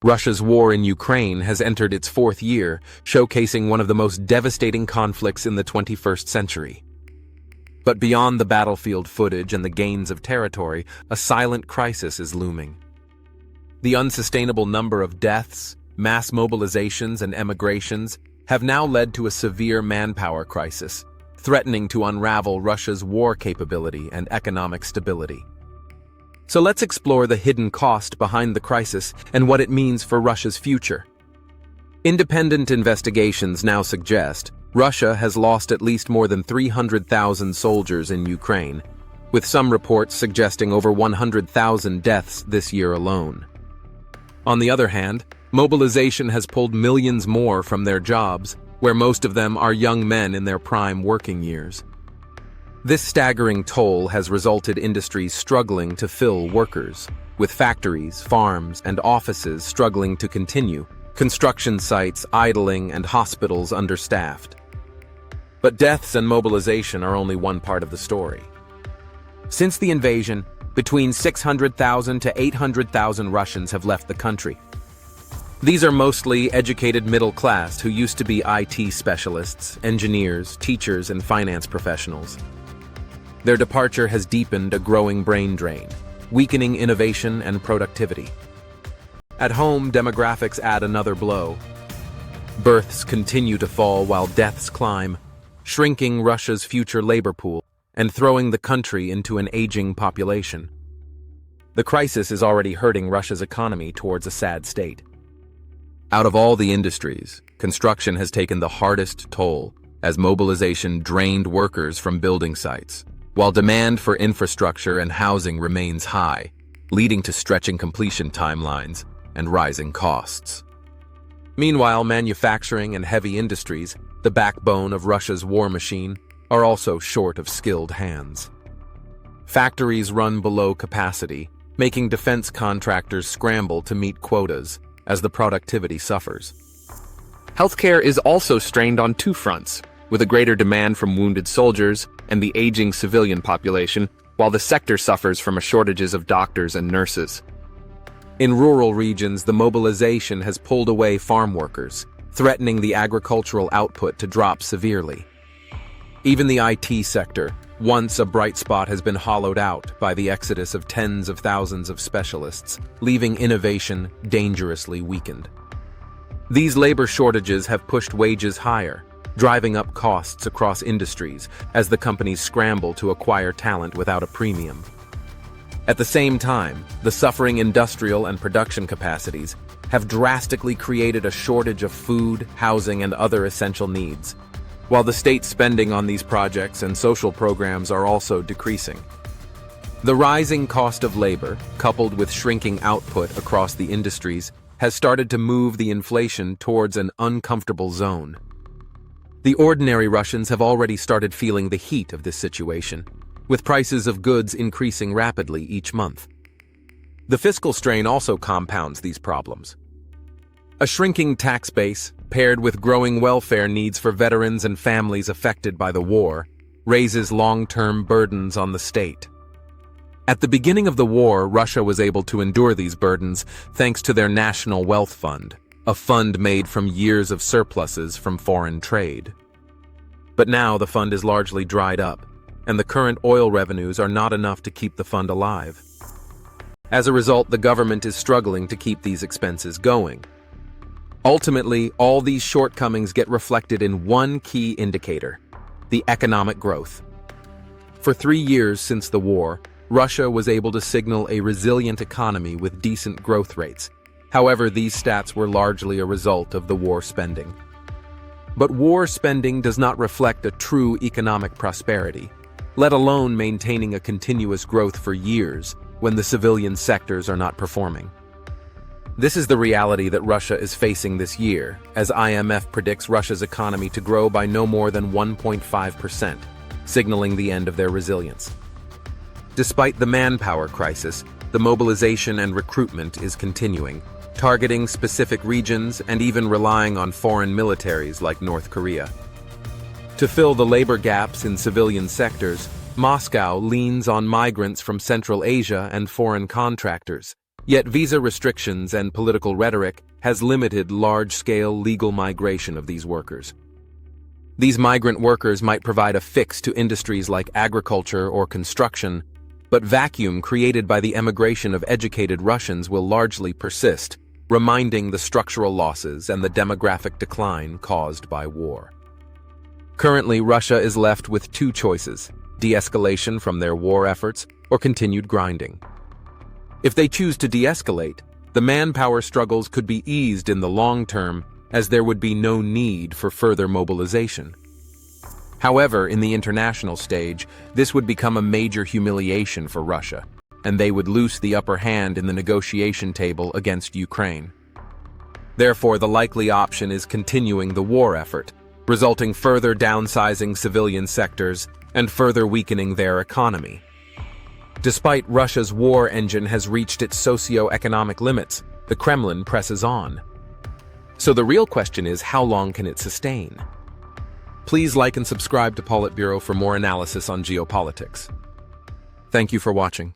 Russia's war in Ukraine has entered its fourth year, showcasing one of the most devastating conflicts in the 21st century. But beyond the battlefield footage and the gains of territory, a silent crisis is looming. The unsustainable number of deaths, mass mobilizations, and emigrations have now led to a severe manpower crisis, threatening to unravel Russia's war capability and economic stability. So let's explore the hidden cost behind the crisis and what it means for Russia's future. Independent investigations now suggest Russia has lost at least more than 300,000 soldiers in Ukraine, with some reports suggesting over 100,000 deaths this year alone. On the other hand, mobilization has pulled millions more from their jobs, where most of them are young men in their prime working years. This staggering toll has resulted in industries struggling to fill workers, with factories, farms, and offices struggling to continue, construction sites idling, and hospitals understaffed. But deaths and mobilization are only one part of the story. Since the invasion, between 600,000 to 800,000 Russians have left the country. These are mostly educated middle class who used to be IT specialists, engineers, teachers, and finance professionals. Their departure has deepened a growing brain drain, weakening innovation and productivity. At home, demographics add another blow. Births continue to fall while deaths climb, shrinking Russia's future labor pool and throwing the country into an aging population. The crisis is already hurting Russia's economy towards a sad state. Out of all the industries, construction has taken the hardest toll as mobilization drained workers from building sites, while demand for infrastructure and housing remains high, leading to stretching completion timelines and rising costs. Meanwhile, manufacturing and heavy industries, the backbone of Russia's war machine, are also short of skilled hands. Factories run below capacity, making defense contractors scramble to meet quotas as the productivity suffers. Healthcare is also strained on two fronts, with a greater demand from wounded soldiers and the aging civilian population, while the sector suffers from shortages of doctors and nurses. In rural regions, the mobilization has pulled away farm workers, threatening the agricultural output to drop severely. Even the IT sector, once a bright spot, has been hollowed out by the exodus of tens of thousands of specialists, leaving innovation dangerously weakened. These labor shortages have pushed wages higher, driving up costs across industries as the companies scramble to acquire talent without a premium. At the same time, the suffering industrial and production capacities have drastically created a shortage of food, housing, and other essential needs, while the state spending on these projects and social programs are also decreasing. The rising cost of labor, coupled with shrinking output across the industries, has started to move the inflation towards an uncomfortable zone. The ordinary Russians have already started feeling the heat of this situation, with prices of goods increasing rapidly each month. The fiscal strain also compounds these problems. A shrinking tax base, paired with growing welfare needs for veterans and families affected by the war, raises long-term burdens on the state. At the beginning of the war, Russia was able to endure these burdens thanks to their National Wealth Fund, a fund made from years of surpluses from foreign trade. But now the fund is largely dried up, and the current oil revenues are not enough to keep the fund alive. As a result, the government is struggling to keep these expenses going. Ultimately, all these shortcomings get reflected in one key indicator: the economic growth. For 3 years since the war, Russia was able to signal a resilient economy with decent growth rates. However, these stats were largely a result of the war spending. But war spending does not reflect a true economic prosperity, let alone maintaining a continuous growth for years when the civilian sectors are not performing. This is the reality that Russia is facing this year, as IMF predicts Russia's economy to grow by no more than 1.5%, signaling the end of their resilience. Despite the manpower crisis, the mobilization and recruitment is continuing, targeting specific regions and even relying on foreign militaries like North Korea. To fill the labor gaps in civilian sectors, Moscow leans on migrants from Central Asia and foreign contractors, Yet visa restrictions and political rhetoric has limited large-scale legal migration of these workers. These migrant workers might provide a fix to industries like agriculture or construction, but vacuum created by the emigration of educated Russians will largely persist, reminding the structural losses and the demographic decline caused by war. Currently, Russia is left with two choices: de-escalation from their war efforts or continued grinding. If they choose to de-escalate, the manpower struggles could be eased in the long term, as there would be no need for further mobilization. However, in the international stage, this would become a major humiliation for Russia, and they would lose the upper hand in the negotiation table against Ukraine. Therefore, the likely option is continuing the war effort, resulting further downsizing civilian sectors and further weakening their economy. Despite Russia's war engine has reached its socio-economic limits, the Kremlin presses on. So the real question is, how long can it sustain? Please like and subscribe to Politburo for more analysis on geopolitics. Thank you for watching.